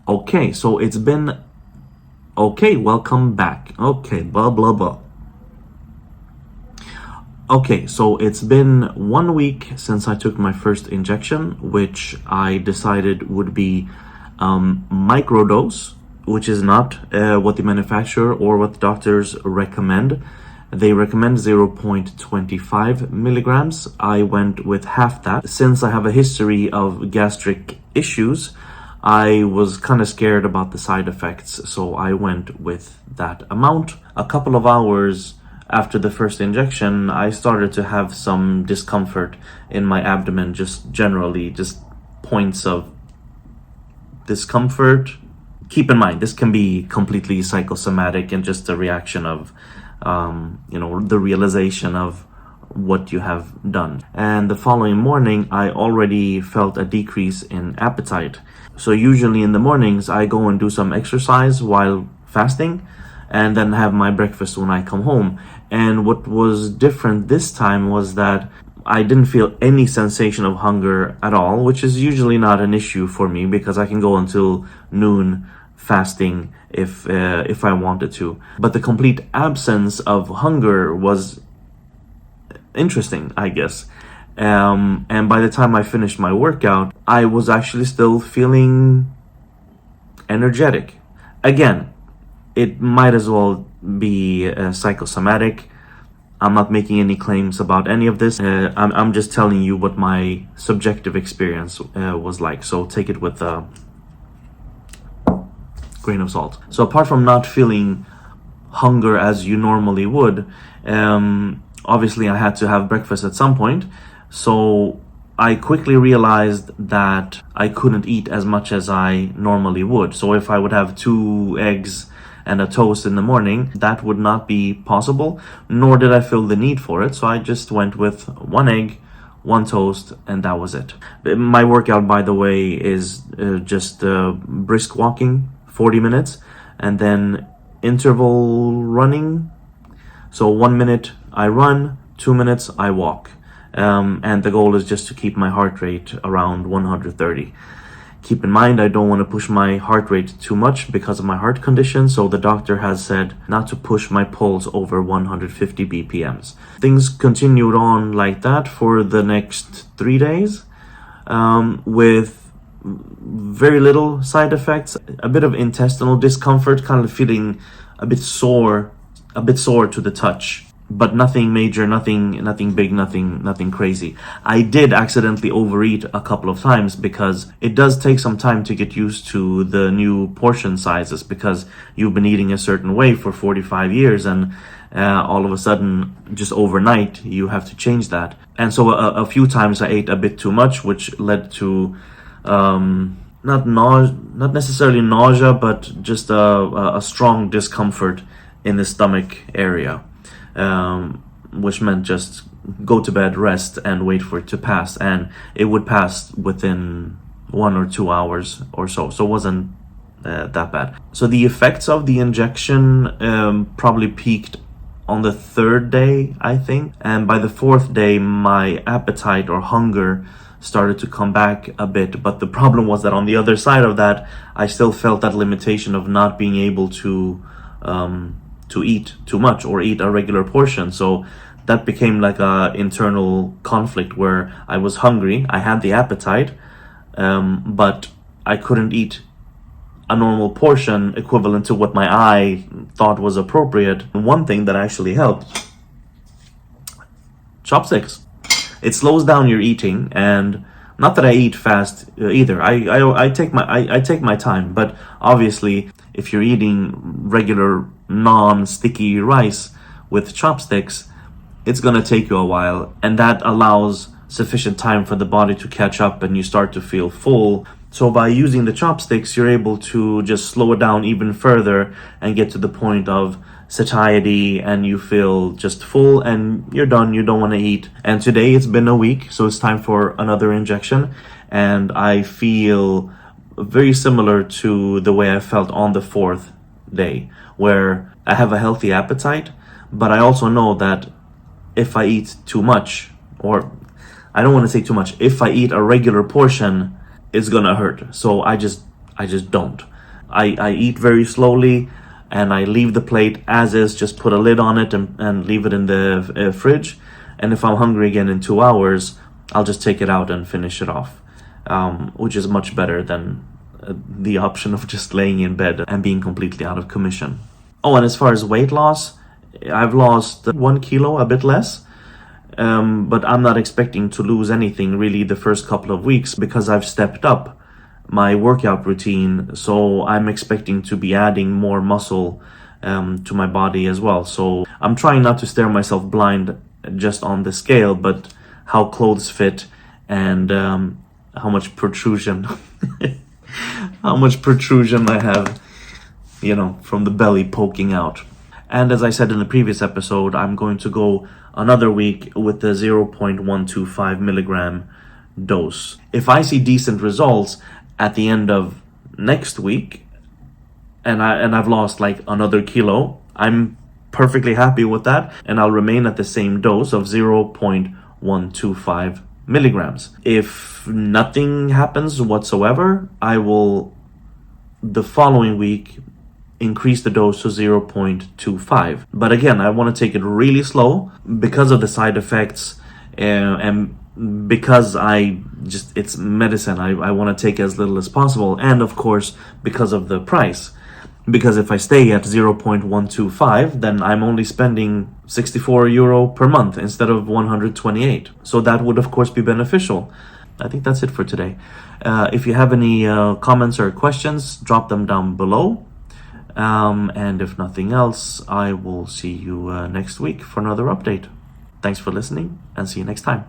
Okay, so it's been... Okay, welcome back. Okay, blah, blah, blah. Okay, so it's been 1 week since I took my first injection, which I decided would be microdose, which is not what the manufacturer or what the doctors recommend. They recommend 0.25 milligrams. I went with half that. Since I have a history of gastric issues, I was kind of scared about the side effects, so I went with that amount. A couple of hours after the first injection, I started to have some discomfort in my abdomen, just generally, just points of discomfort. Keep in mind, this can be completely psychosomatic and just a reaction of, the realization of what you have done. And the following morning, I already felt a decrease in appetite. So usually in the mornings, I go and do some exercise while fasting and then have my breakfast when I come home. And what was different this time was that I didn't feel any sensation of hunger at all, which is usually not an issue for me because I can go until noon fasting if I wanted to. But the complete absence of hunger was interesting, I guess. And by the time I finished my workout, I was actually still feeling energetic. Again, it might as well be psychosomatic. I'm not making any claims about any of this. I'm just telling you what my subjective experience was like. So take it with a grain of salt. So apart from not feeling hunger as you normally would, obviously I had to have breakfast at some point. So I quickly realized that I couldn't eat as much as I normally would. So if I would have 2 eggs and a toast in the morning, that would not be possible, nor did I feel the need for it. So I just went with 1 egg, 1 toast, and that was it. My workout, by the way, is just brisk walking, 40 minutes, and then interval running. So 1 minute I run, 2 minutes I walk. And the goal is just to keep my heart rate around 130. Keep in mind, I don't want to push my heart rate too much because of my heart condition, so the doctor has said not to push my pulse over 150 BPMs. Things continued on like that for the next 3 days, with very little side effects, a bit of intestinal discomfort, kind of feeling a bit sore to the touch. But nothing major, nothing big, nothing crazy. I did accidentally overeat a couple of times because it does take some time to get used to the new portion sizes because you've been eating a certain way for 45 years and all of a sudden, just overnight, you have to change that. And so a few times I ate a bit too much, which led to not necessarily nausea, but just a strong discomfort in the stomach area. Which meant just go to bed, rest, and wait for it to pass. And it would pass within 1 or 2 hours or so. So it wasn't that bad. So the effects of the injection probably peaked on the 3rd day, I think. And by the 4th day, my appetite or hunger started to come back a bit. But the problem was that on the other side of that, I still felt that limitation of not being able to eat too much or eat a regular portion. So that became like a internal conflict where I was hungry, I had the appetite, but I couldn't eat a normal portion equivalent to what my eye thought was appropriate. One thing that actually helped, chopsticks. It slows down your eating, and not that I eat fast either. I take my time, but obviously if you're eating regular non-sticky rice with chopsticks, it's gonna take you a while, and that allows sufficient time for the body to catch up and you start to feel full. So by using the chopsticks, you're able to just slow it down even further and get to the point of satiety, and you feel just full and you're done, you don't want to eat. And today it's been a week, so it's time for another injection, and I feel very similar to the way I felt on the 4th day, where I have a healthy appetite, but I also know that if I eat too much, or I don't want to say too much, if I eat a regular portion, it's gonna hurt. So I just don't. I eat very slowly, and I leave the plate as is, just put a lid on it and leave it in the fridge. And if I'm hungry again in 2 hours, I'll just take it out and finish it off, which is much better than the option of just laying in bed and being completely out of commission. Oh, and as far as weight loss, I've lost 1 kilo, a bit less. But I'm not expecting to lose anything really the first couple of weeks, because I've stepped up my workout routine. So I'm expecting to be adding more muscle to my body as well. So I'm trying not to stare myself blind just on the scale, but how clothes fit and how much protrusion how much protrusion I have, from the belly poking out. And as I said in the previous episode, I'm going to go another week with the 0.125 milligram dose. If I see decent results at the end of next week, and I've lost like another kilo, I'm perfectly happy with that, and I'll remain at the same dose of 0.125 milligrams. If nothing happens whatsoever, I will the following week increase the dose to 0.25. But again, I want to take it really slow because of the side effects, and because it's medicine. I want to take as little as possible, and of course because of the price. Because if I stay at 0.125, then I'm only spending 64 euro per month instead of 128. So that would of course be beneficial. I think that's it for today. If you have any comments or questions, drop them down below. And if nothing else, I will see you next week for another update. Thanks for listening, and see you next time.